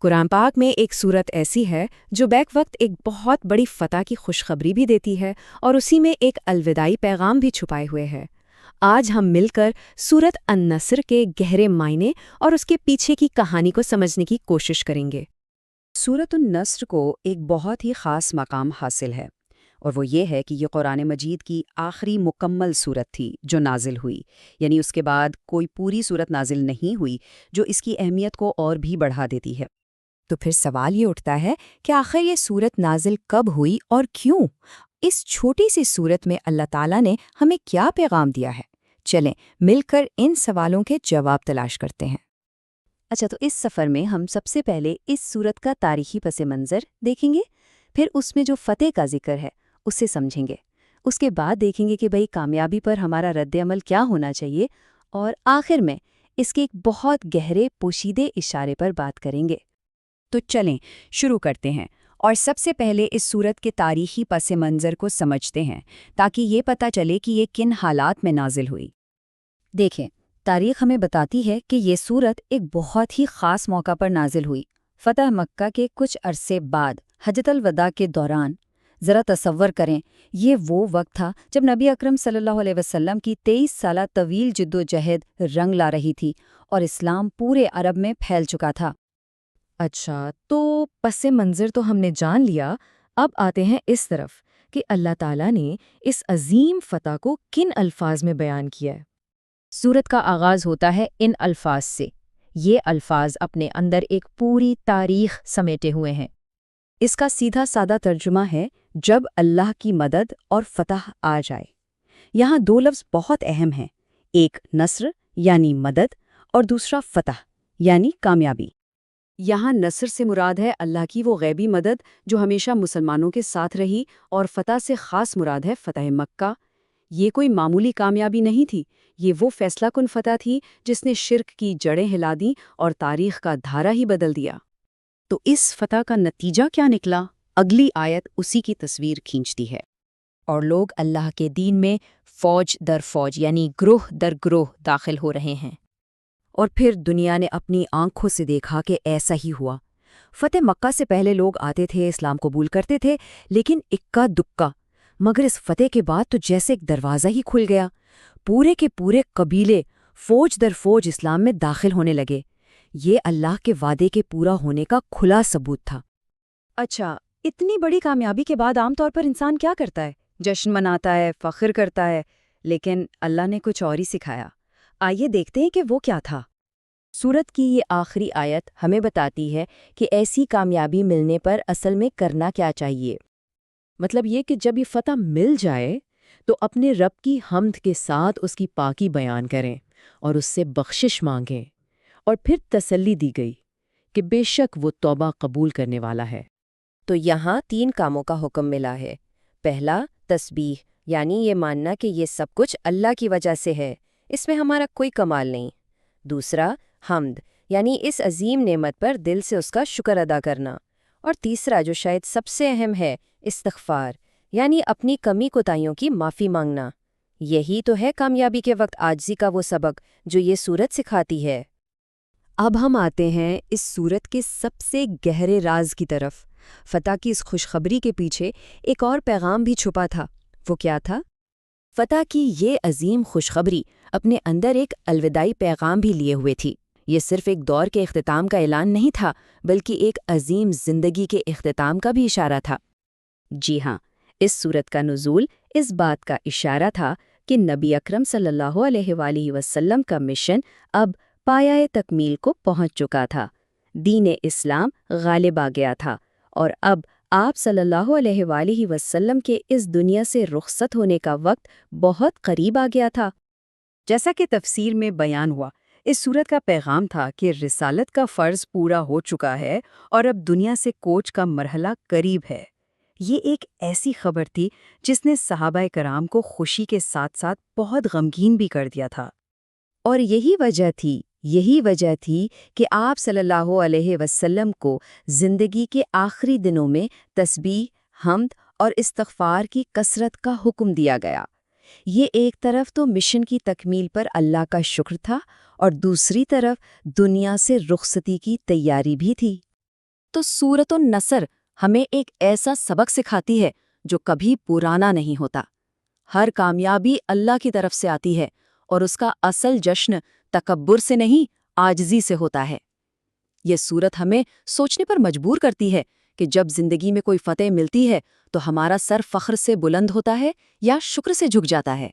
قرآن پاک میں ایک صورت ایسی ہے جو بیک وقت ایک بہت بڑی فتح کی خوشخبری بھی دیتی ہے اور اسی میں ایک الوداعی پیغام بھی چھپائے ہوئے ہے۔ آج ہم مل کر سورت النصر کے گہرے معنی اور اس کے پیچھے کی کہانی کو سمجھنے کی کوشش کریں گے۔ سورت النصر کو ایک بہت ہی خاص مقام حاصل ہے، اور وہ یہ ہے کہ یہ قرآن مجید کی آخری مکمل سورت تھی جو نازل ہوئی، یعنی اس کے بعد کوئی پوری سورت نازل نہیں ہوئی جو اس کی اہمیت کو اور بھی بڑھا دیتی ہے۔ تو پھر سوال یہ اٹھتا ہے کہ آخر یہ سورت نازل کب ہوئی اور کیوں؟ اس چھوٹی سی سورت میں اللہ تعالیٰ نے ہمیں کیا پیغام دیا ہے؟ چلیں مل کر ان سوالوں کے جواب تلاش کرتے ہیں۔ اچھا، تو اس سفر میں ہم سب سے پہلے اس سورت کا تاریخی پس منظر دیکھیں گے، پھر اس میں جو فتح کا ذکر ہے اسے سمجھیں گے، اس کے بعد دیکھیں گے کہ بھئی کامیابی پر ہمارا رد عمل کیا ہونا چاہیے، اور آخر میں اس کے ایک بہت گہرے پوشیدے اشارے پر بات کریں گے۔ تو چلیں شروع کرتے ہیں اور سب سے پہلے اس سورت کے تاریخی پس منظر کو سمجھتے ہیں تاکہ یہ پتہ چلے کہ یہ کن حالات میں نازل ہوئی۔ دیکھیں، تاریخ ہمیں بتاتی ہے کہ یہ سورت ایک بہت ہی خاص موقع پر نازل ہوئی، فتح مکہ کے کچھ عرصے بعد، حجۃ الوداع کے دوران۔ ذرا تصور کریں، یہ وہ وقت تھا جب نبی اکرم صلی اللہ علیہ وسلم کی 23 سالہ طویل جد و جہد رنگ لا رہی تھی اور اسلام پورے عرب میں پھیل چکا تھا۔ اچھا، تو پس منظر تو ہم نے جان لیا، اب آتے ہیں اس طرف کہ اللہ تعالیٰ نے اس عظیم فتح کو کن الفاظ میں بیان کیا ہے۔ سورت کا آغاز ہوتا ہے ان الفاظ سے۔ یہ الفاظ اپنے اندر ایک پوری تاریخ سمیٹے ہوئے ہیں۔ اس کا سیدھا سادہ ترجمہ ہے جب اللہ کی مدد اور فتح آ جائے۔ یہاں دو لفظ بہت اہم ہیں، ایک نصر یعنی مدد اور دوسرا فتح یعنی کامیابی۔ یہاں نصر سے مراد ہے اللہ کی وہ غیبی مدد جو ہمیشہ مسلمانوں کے ساتھ رہی، اور فتح سے خاص مراد ہے فتح مکہ۔ یہ کوئی معمولی کامیابی نہیں تھی، یہ وہ فیصلہ کن فتح تھی جس نے شرک کی جڑیں ہلا دیں اور تاریخ کا دھارا ہی بدل دیا۔ تو اس فتح کا نتیجہ کیا نکلا؟ اگلی آیت اسی کی تصویر کھینچتی ہے۔ اور لوگ اللہ کے دین میں فوج در فوج یعنی گروہ در گروہ داخل ہو رہے ہیں۔ اور پھر دنیا نے اپنی آنکھوں سے دیکھا کہ ایسا ہی ہوا۔ فتح مکہ سے پہلے لوگ آتے تھے، اسلام قبول کرتے تھے، لیکن اکا دکا، مگر اس فتح کے بعد تو جیسے ایک دروازہ ہی کھل گیا، پورے کے پورے قبیلے فوج در فوج اسلام میں داخل ہونے لگے۔ یہ اللہ کے وعدے کے پورا ہونے کا کھلا ثبوت تھا۔ اچھا، اتنی بڑی کامیابی کے بعد عام طور پر انسان کیا کرتا ہے؟ جشن مناتا ہے، فخر کرتا ہے، لیکن اللہ نے کچھ اور ہی سکھایا۔ آئیے دیکھتے ہیں کہ وہ کیا تھا۔ سورت کی یہ آخری آیت ہمیں بتاتی ہے کہ ایسی کامیابی ملنے پر اصل میں کرنا کیا چاہیے۔ مطلب یہ کہ جب یہ فتح مل جائے تو اپنے رب کی حمد کے ساتھ اس کی پاکی بیان کریں اور اس سے بخشش مانگیں، اور پھر تسلی دی گئی کہ بے شک وہ توبہ قبول کرنے والا ہے۔ تو یہاں 3 کاموں کا حکم ملا ہے۔ پہلا، تسبیح، یعنی یہ ماننا کہ یہ سب کچھ اللہ کی وجہ سے ہے، اس میں ہمارا کوئی کمال نہیں۔ دوسرا، حمد، یعنی اس عظیم نعمت پر دل سے اس کا شکر ادا کرنا۔ اور تیسرا، جو شاید سب سے اہم ہے، استغفار، یعنی اپنی کمی کوتاہیوں کی معافی مانگنا۔ یہی تو ہے کامیابی کے وقت عاجزی کا وہ سبق جو یہ سورت سکھاتی ہے۔ اب ہم آتے ہیں اس سورت کے سب سے گہرے راز کی طرف۔ فتح کی اس خوشخبری کے پیچھے ایک اور پیغام بھی چھپا تھا۔ وہ کیا تھا؟ فتح کی یہ عظیم خوشخبری اپنے اندر ایک الوداعی پیغام بھی لیے ہوئے تھی۔ یہ صرف ایک دور کے اختتام کا اعلان نہیں تھا، بلکہ ایک عظیم زندگی کے اختتام کا بھی اشارہ تھا۔ جی ہاں، اس سورت کا نزول اس بات کا اشارہ تھا کہ نبی اکرم صلی اللہ علیہ وآلہ وسلم کا مشن اب پایۂ تکمیل کو پہنچ چکا تھا۔ دین اسلام غالب آ گیا تھا، اور اب آپ صلی اللہ علیہ وآلہ وسلم کے اس دنیا سے رخصت ہونے کا وقت بہت قریب آ گیا تھا۔ جیسا کہ تفسیر میں بیان ہوا، اس سورت کا پیغام تھا کہ رسالت کا فرض پورا ہو چکا ہے اور اب دنیا سے کوچ کا مرحلہ قریب ہے۔ یہ ایک ایسی خبر تھی جس نے صحابہ کرام کو خوشی کے ساتھ ساتھ بہت غمگین بھی کر دیا تھا۔ اور یہی وجہ تھی کہ آپ صلی اللہ علیہ وسلم کو زندگی کے آخری دنوں میں تسبیح، حمد اور استغفار کی کثرت کا حکم دیا گیا۔ یہ ایک طرف تو مشن کی تکمیل پر اللہ کا شکر تھا، اور دوسری طرف دنیا سے رخصتی کی تیاری بھی تھی۔ تو سورۃ النصر ہمیں ایک ایسا سبق سکھاتی ہے جو کبھی پرانا نہیں ہوتا۔ ہر کامیابی اللہ کی طرف سے آتی ہے اور اس کا اصل جشن تکبر سے نہیں، عاجزی سے ہوتا ہے۔ یہ سورت ہمیں سوچنے پر مجبور کرتی ہے کہ جب زندگی میں کوئی فتح ملتی ہے تو ہمارا سر فخر سے بلند ہوتا ہے یا شکر سے جھک جاتا ہے۔